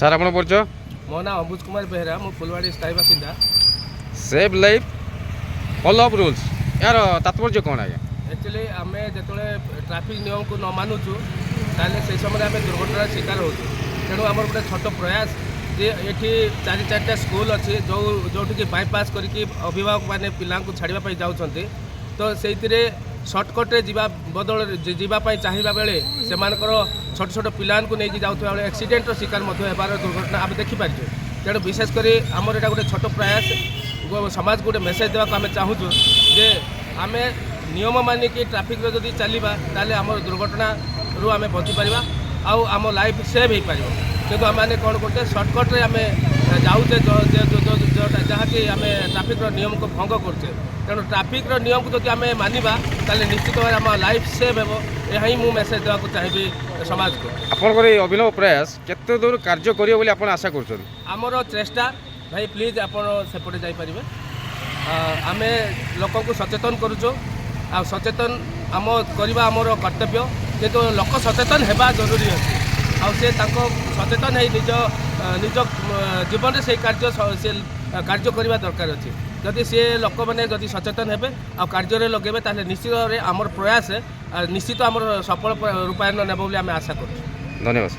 Sir ଆପଣ ପରିଚୟ? ମୋ ନାଁ ଅମ୍ବୁଜ କୁମାର ବେହେରା, ମୁଁ ଫୁଲବାଣୀ ସ୍ଥାୟୀ ବାସିନ୍ଦା। Save life follow up rules, यार तात्पर्य कौन आज्ञा? एक्चुअली आम जो ट्राफिक नियम को न मानुचु ताले से समय आम दुर्घटनार शिकार होचु। तेणु आम गोटे छोट प्रयास जे ये 4-4टा स्कूल अच्छी जो बाईपास करके अभिभावक मैंने पिला छाड़ापी जाऊँच, तो से सर्टकट्रे जा बदल जावाई चाहिए बेले से छोट छोट पिला नहीं जाऊा बेले एक्सीडेंटर शिकार होबार दुर्घटना आम देखिपारे। तेणु विशेषकर आमर यहाँ गोटे छोट प्रयास समाज गोटे मेसेज देवाक आम चाहूँ जे आम नियम मानिकी ट्राफिक जदि चलवा ताले आम दुर्घटना रू आम बची पार आम लाइफ सेव हो पार। किंतु आम कौन करते सर्टकट्रे आम जाऊे जहाँकि आम ट्राफिक नियम को भंग करते। तेणु ट्राफिक नियम को जब आम मानवा ताले निश्चित भाव आम लाइफ सेव हो। यह ही मुझे मेसेज देवाक चाहिए समाज को। आपंकर अभिनव प्रयास केते दूर कार्य करियो बोली आपण आशा करछन? आमर चेष्टा भाई प्लीज आपण सेपटे जाइपारे। आम लोक को सचेतन करुचु आ सचेतन आम करवा आमर कर्तव्य, किंतु लोक सचेतन हेबा जरूरी अच्छे। आसे सचेतन है निज निज जीवन में से कार्य कार्य करवा दरकार अच्छे। जदि सी लोक मैंने जदि सचेतन हेबे आ कार्य लगे ताले निश्चित भाव आमर प्रयास निश्चित आमर सफल रूपायन नेब बोली आम आशा करूँ। धन्यवाद।